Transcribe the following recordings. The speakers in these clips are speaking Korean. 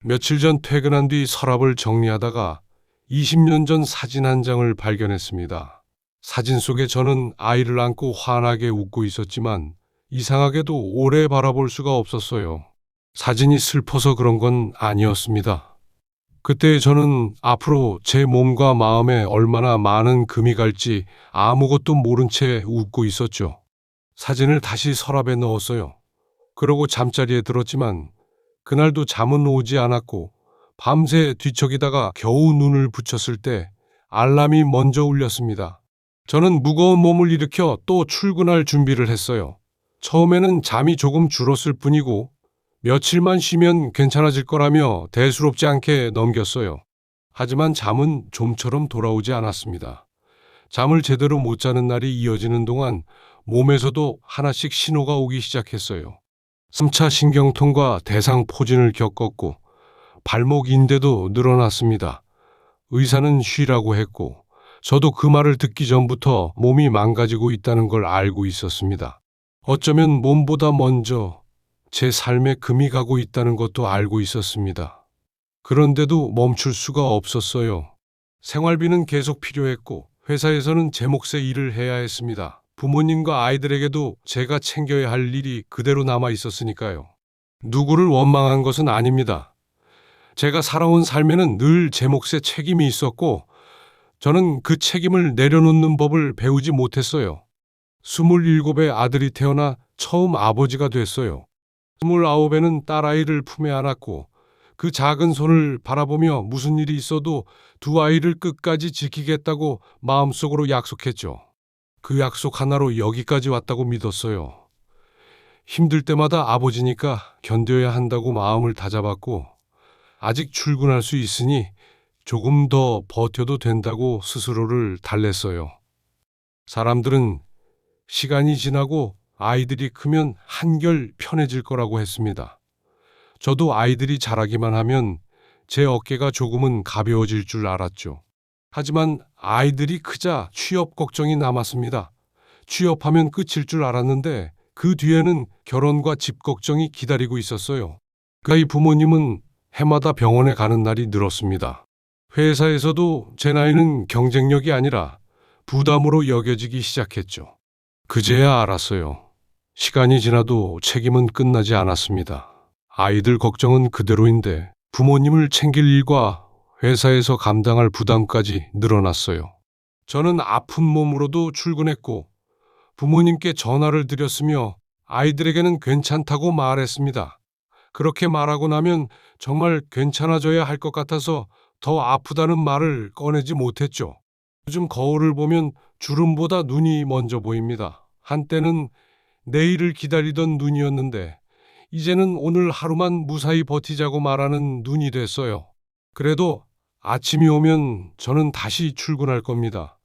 며칠 전 퇴근한 뒤 서랍을 정리하다가 20년 전 사진 한 장을 발견했습니다. 사진 속에 저는 아이를 안고 환하게 웃고 있었지만 이상하게도 오래 바라볼 수가 없었어요. 사진이 슬퍼서 그런 건 아니었습니다. 그때 저는 앞으로 제 몸과 마음에 얼마나 많은 금이 갈지 아무것도 모른 채 웃고 있었죠. 사진을 다시 서랍에 넣었어요. 그러고 잠자리에 들었지만 그날도 잠은 오지 않았고 밤새 뒤척이다가 겨우 눈을 붙였을 때 알람이 먼저 울렸습니다. 저는 무거운 몸을 일으켜 또 출근할 준비를 했어요. 처음에는 잠이 조금 줄었을 뿐이고 며칠만 쉬면 괜찮아질 거라며 대수롭지 않게 넘겼어요. 하지만 잠은 좀처럼 돌아오지 않았습니다. 잠을 제대로 못 자는 날이 이어지는 동안 몸에서도 하나씩 신호가 오기 시작했어요. 3차 신경통과 대상포진을 겪었고 발목 인대도 늘어났습니다. 의사는 쉬라고 했고 저도 그 말을 듣기 전부터 몸이 망가지고 있다는 걸 알고 있었습니다. 어쩌면 몸보다 먼저 제 삶에 금이 가고 있다는 것도 알고 있었습니다. 그런데도 멈출 수가 없었어요. 생활비는 계속 필요했고 회사에서는 제 몫의 일을 해야 했습니다. 부모님과 아이들에게도 제가 챙겨야 할 일이 그대로 남아 있었으니까요. 누구를 원망한 것은 아닙니다. 제가 살아온 삶에는 늘 제 몫의 책임이 있었고 저는 그 책임을 내려놓는 법을 배우지 못했어요. 27에 아들이 태어나 처음 아버지가 됐어요. 29에는 딸아이를 품에 안았고 그 작은 손을 바라보며 무슨 일이 있어도 두 아이를 끝까지 지키겠다고 마음속으로 약속했죠. 그 약속 하나로 여기까지 왔다고 믿었어요. 힘들 때마다 아버지니까 견뎌야 한다고 마음을 다잡았고 아직 출근할 수 있으니 조금 더 버텨도 된다고 스스로를 달랬어요. 사람들은 시간이 지나고 아이들이 크면 한결 편해질 거라고 했습니다. 저도 아이들이 자라기만 하면 제 어깨가 조금은 가벼워질 줄 알았죠. 하지만 아이들이 크자 취업 걱정이 남았습니다. 취업하면 끝일 줄 알았는데 그 뒤에는 결혼과 집 걱정이 기다리고 있었어요. 그 아이 부모님은 해마다 병원에 가는 날이 늘었습니다. 회사에서도 제 나이는 경쟁력이 아니라 부담으로 여겨지기 시작했죠. 그제야 알았어요. 시간이 지나도 책임은 끝나지 않았습니다. 아이들 걱정은 그대로인데 부모님을 챙길 일과 회사에서 감당할 부담까지 늘어났어요. 저는 아픈 몸으로도 출근했고 부모님께 전화를 드렸으며 아이들에게는 괜찮다고 말했습니다. 그렇게 말하고 나면 정말 괜찮아져야 할 것 같아서 더 아프다는 말을 꺼내지 못했죠. 요즘 거울을 보면 주름보다 눈이 먼저 보입니다. 한때는 내일을 기다리던 눈이었는데 이제는 오늘 하루만 무사히 버티자고 말하는 눈이 됐어요. 그래도 아침이 오면 저는 다시 출근할 겁니다.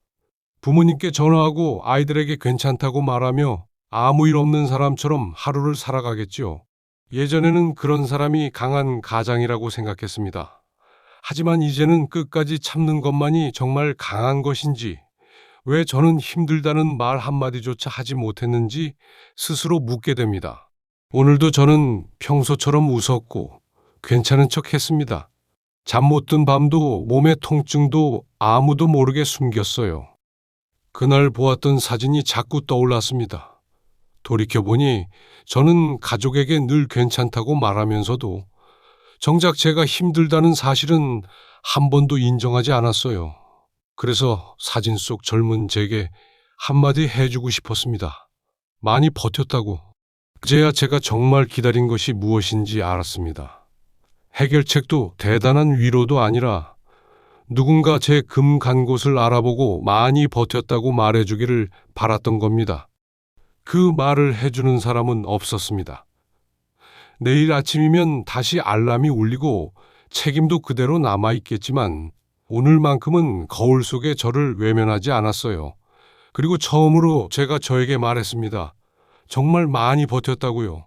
부모님께 전화하고 아이들에게 괜찮다고 말하며 아무 일 없는 사람처럼 하루를 살아가겠죠. 예전에는 그런 사람이 강한 가장이라고 생각했습니다. 하지만 이제는 끝까지 참는 것만이 정말 강한 것인지, 왜 저는 힘들다는 말 한마디조차 하지 못했는지 스스로 묻게 됩니다. 오늘도 저는 평소처럼 웃었고 괜찮은 척 했습니다. 잠 못 든 밤도 몸의 통증도 아무도 모르게 숨겼어요. 그날 보았던 사진이 자꾸 떠올랐습니다. 돌이켜보니 저는 가족에게 늘 괜찮다고 말하면서도 정작 제가 힘들다는 사실은 한 번도 인정하지 않았어요. 그래서 사진 속 젊은 제게 한마디 해주고 싶었습니다. 많이 버텼다고. 그제야 제가 정말 기다린 것이 무엇인지 알았습니다. 해결책도 대단한 위로도 아니라 누군가 제 금 간 곳을 알아보고 많이 버텼다고 말해주기를 바랐던 겁니다. 그 말을 해주는 사람은 없었습니다. 내일 아침이면 다시 알람이 울리고 책임도 그대로 남아있겠지만 오늘만큼은 거울 속에 저를 외면하지 않았어요. 그리고 처음으로 제가 저에게 말했습니다. 정말 많이 버텼다고요.